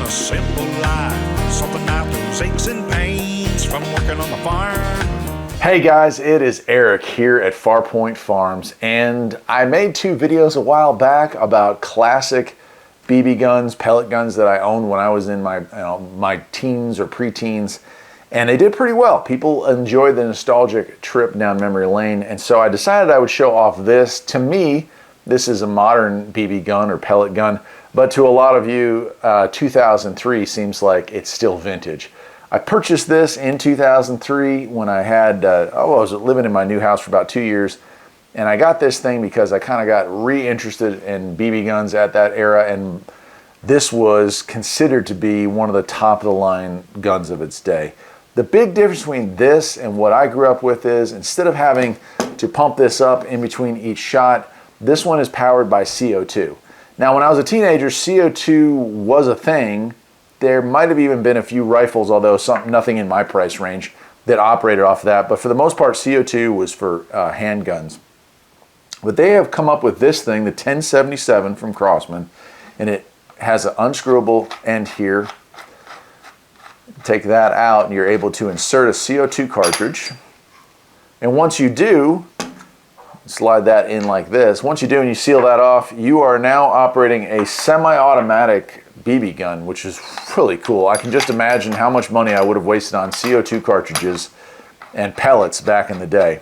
a simple life, something out those aches and pains from working on the farm. Hey guys, it is Eric here at Farpoint Farms, and I made 2 videos a while back about classic BB guns, pellet guns that I owned when I was in my my teens or preteens, and they did pretty well. People enjoyed the nostalgic trip down memory lane, and so I decided I would show off this. To me, this is a modern BB gun or pellet gun, but to a lot of you, 2003 seems like it's still vintage. I purchased this in 2003 when I had, I was living in my new house for about 2 years, and I got this thing because I kind of got reinterested in BB guns at that era, and this was considered to be one of the top of the line guns of its day. The big difference between this and what I grew up with is, instead of having to pump this up in between each shot, this one is powered by CO2. Now, when I was a teenager, CO2 was a thing. There might have even been a few rifles, although nothing in my price range, that operated off of that. But for the most part, CO2 was for handguns. But they have come up with this thing, the 1077 from Crossman, and it has an unscrewable end here. Take that out and you're able to insert a CO2 cartridge. And once you do, slide that in like this. Once you do and you seal that off, you are now operating a semi-automatic BB gun, which is really cool. I can just imagine how much money I would have wasted on CO2 cartridges and pellets back in the day.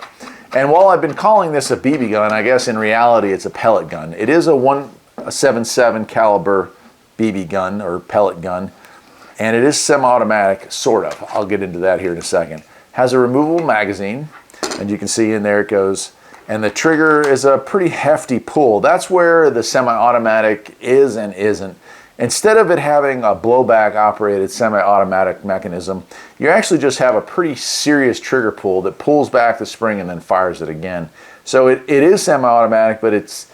And while I've been calling this a BB gun, I guess in reality it's a pellet gun. It is a .177 caliber BB gun or pellet gun, and it is semi-automatic, sort of. I'll get into that here in a second. Has a removable magazine, and you can see in there it goes. And the trigger is a pretty hefty pull. That's where the semi-automatic is and isn't. Instead of it having a blowback operated semi-automatic mechanism, you actually just have a pretty serious trigger pull that pulls back the spring and then fires it again. So it is semi-automatic, but it's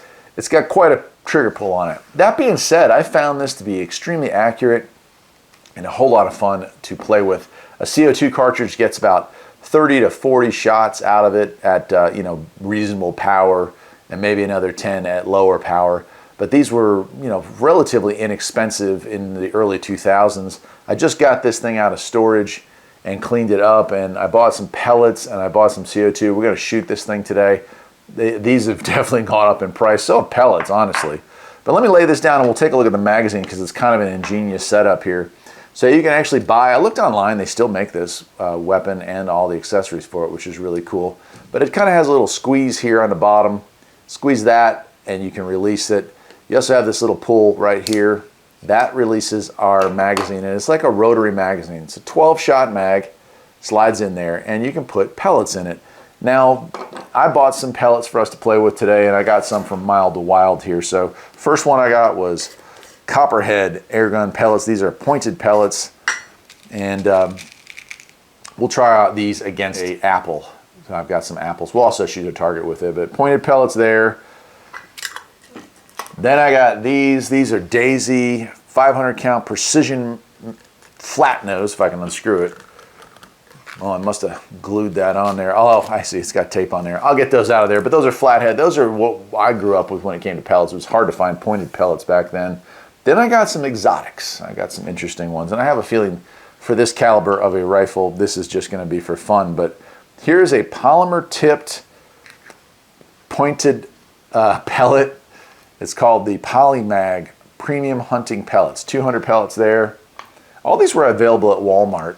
got quite a trigger pull on it. That being said, I found this to be extremely accurate and a whole lot of fun to play with. A CO2 cartridge gets about 30 to 40 shots out of it at reasonable power, and maybe another 10 at lower power. But these were, relatively inexpensive in the early 2000s. I just got this thing out of storage and cleaned it up, and I bought some pellets and I bought some CO2. We're going to shoot this thing today. These have definitely gone up in price. So have pellets, honestly. But let me lay this down and we'll take a look at the magazine, because it's kind of an ingenious setup here. So you can actually buy, I looked online, they still make this weapon and all the accessories for it, which is really cool. But it kind of has a little squeeze here on the bottom. Squeeze that and you can release it. You also have this little pull right here. That releases our magazine, and it's like a rotary magazine. It's a 12-shot mag, slides in there, and you can put pellets in it. Now, I bought some pellets for us to play with today, and I got some from Mild to Wild here. So first one I got was Copperhead airgun pellets. These are pointed pellets, and we'll try out these against an apple. So I've got some apples. We'll also shoot a target with it, but pointed pellets there. Then I got these. These are Daisy 500 count precision flat nose, if I can unscrew it. Oh, I must have glued that on there. Oh, I see, it's got tape on there. I'll get those out of there, but those are flathead. Those are what I grew up with when it came to pellets. It was hard to find pointed pellets back then. Then I got some exotics. I got some interesting ones, and I have a feeling for this caliber of a rifle, this is just going to be for fun. But here's a polymer tipped pointed pellet. It's called the Polymag Premium Hunting Pellets. 200 pellets there. All these were available at Walmart.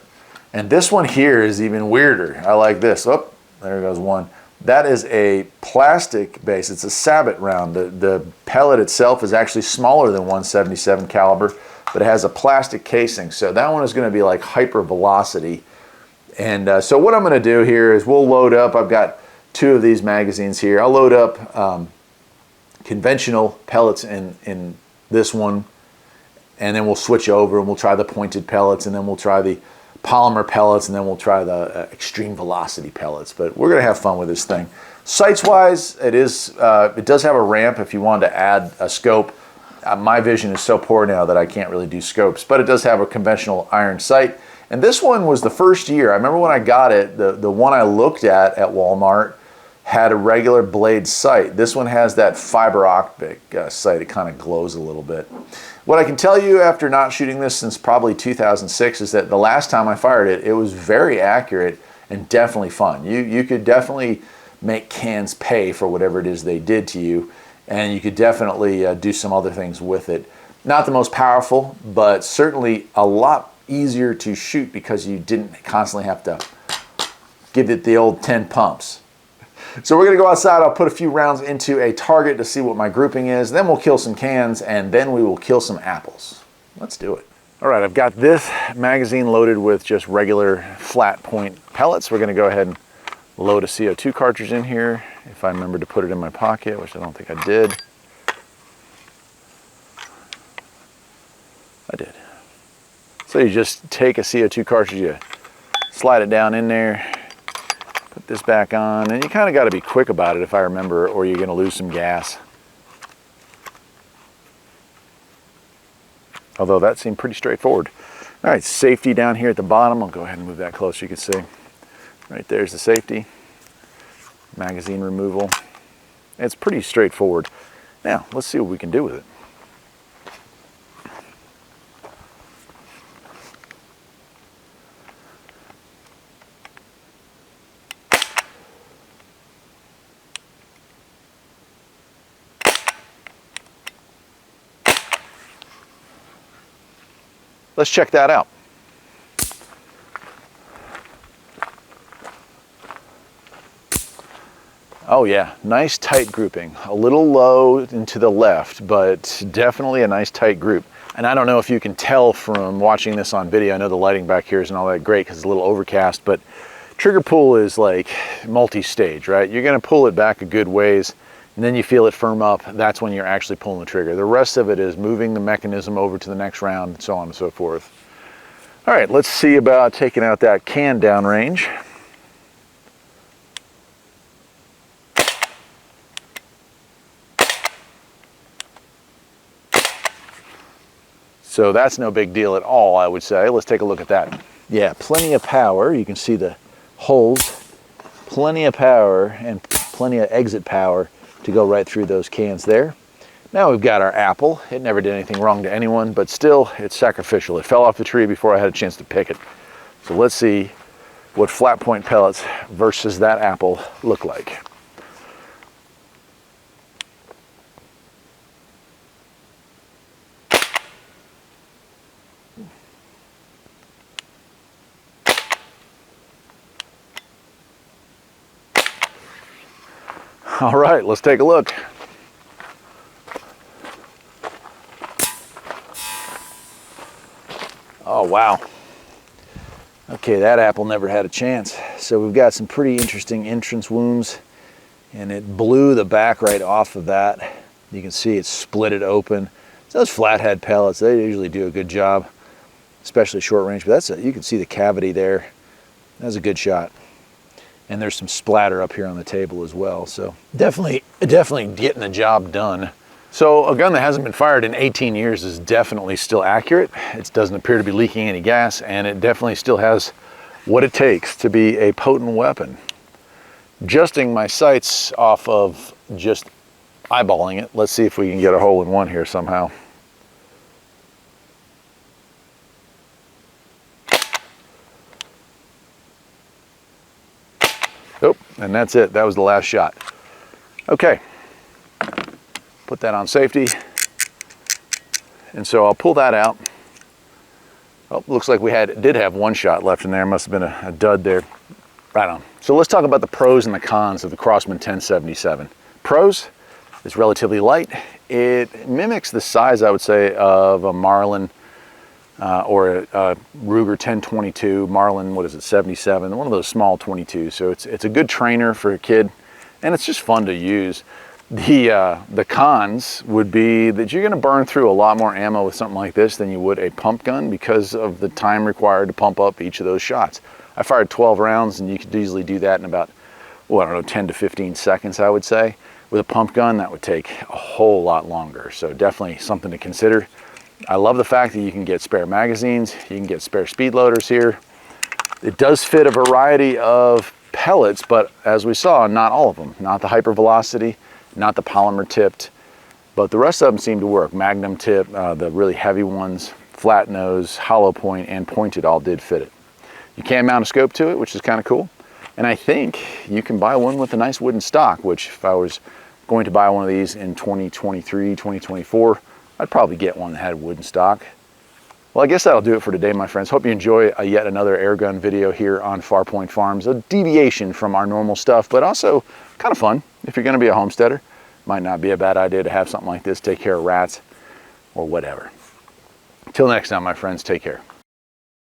And this one here is even weirder. I like this. Oh, there goes one. That is a plastic base. It's a sabot round. The pellet itself is actually smaller than .177 caliber, but it has a plastic casing. So that one is going to be like hyper velocity. And so what I'm going to do here is we'll load up. I've got 2 of these magazines here. I'll load up conventional pellets in this one, and then we'll switch over and we'll try the pointed pellets, and then we'll try the polymer pellets, and then we'll try the extreme velocity pellets. But we're gonna have fun with this thing. Sights wise, it does have a ramp if you wanted to add a scope. My vision is so poor now that I can't really do scopes, but it does have a conventional iron sight. And this one was the first year. I remember when I got it, the one I looked at Walmart had a regular blade sight. This one has that fiber optic sight. It kind of glows a little bit. What I can tell you after not shooting this since probably 2006 is that the last time I fired it, it was very accurate and definitely fun. You could definitely make cans pay for whatever it is they did to you, and you could definitely do some other things with it. Not the most powerful, but certainly a lot easier to shoot because you didn't constantly have to give it the old 10 pumps. So we're gonna go outside. I'll put a few rounds into a target to see what my grouping is. Then we'll kill some cans, and then we will kill some apples. Let's do it. All right, I've got this magazine loaded with just regular flat point pellets. We're gonna go ahead and load a CO2 cartridge in here. If I remember to put it in my pocket, which I don't think I did. I did. So you just take a CO2 cartridge, you slide it down in there, put this back on, and you kind of got to be quick about it if I remember, or you're going to lose some gas. Although that seemed pretty straightforward. All right, safety down here at the bottom. I'll go ahead and move that closer, you can see. Right there's the safety. Magazine removal. It's pretty straightforward. Now, let's see what we can do with it. Let's check that out. Oh yeah, nice tight grouping. A little low and to the left, but definitely a nice tight group. And I don't know if you can tell from watching this on video. I know the lighting back here isn't all that great because it's a little overcast, but trigger pull is like multi-stage, right? You're gonna pull it back a good ways, and then you feel it firm up. That's when you're actually pulling the trigger. The rest of it is moving the mechanism over to the next round, and so on and so forth. All right, let's see about taking out that can downrange. So that's no big deal at all, I would say. Let's take a look at that. Yeah, plenty of power. You can see the holes, plenty of power and plenty of exit power to go right through those cans there. Now we've got our apple. It never did anything wrong to anyone, but still it's sacrificial. It fell off the tree before I had a chance to pick it. So let's see what flat point pellets versus that apple look like. All right, let's take a look. Oh, wow. Okay, that apple never had a chance. So we've got some pretty interesting entrance wounds, and it blew the back right off of that. You can see it split it open. So those flathead pellets, they usually do a good job, especially short range, but you can see the cavity there. That's a good shot. And there's some splatter up here on the table as well. So definitely getting the job done. So a gun that hasn't been fired in 18 years is definitely still accurate. It doesn't appear to be leaking any gas, and it definitely still has what it takes to be a potent weapon. Adjusting my sights off of just eyeballing it. Let's see if we can get a hole in one here somehow. Oh, and that's it. That was the last shot. Okay, put that on safety. And so I'll pull that out. Oh, looks like we did have one shot left in there. Must have been a dud there. Right on. So let's talk about the pros and the cons of the Crossman 1077. Pros, it's relatively light. It mimics the size, I would say, of a Marlin or a Ruger 1022, Marlin, what is it, 77, one of those small 22s. So it's a good trainer for a kid, and it's just fun to use. The cons would be that you're going to burn through a lot more ammo with something like this than you would a pump gun because of the time required to pump up each of those shots. I fired 12 rounds, and you could easily do that in about, well, I don't know, 10 to 15 seconds, I would say. With a pump gun, that would take a whole lot longer. So definitely something to consider. I love the fact that you can get spare magazines, you can get spare speed loaders here. It does fit a variety of pellets, but as we saw, not all of them. Not the hypervelocity, not the polymer tipped, but the rest of them seem to work. Magnum tip, the really heavy ones, flat nose, hollow point, and pointed all did fit it. You can mount a scope to it, which is kind of cool. And I think you can buy one with a nice wooden stock, which if I was going to buy one of these in 2023, 2024, I'd probably get one that had a wooden stock. Well, I guess that'll do it for today, my friends. Hope you enjoy yet another air gun video here on Farpoint Farms. A deviation from our normal stuff, but also kind of fun. If you're going to be a homesteader, might not be a bad idea to have something like this take care of rats or whatever. Till next time, my friends, take care.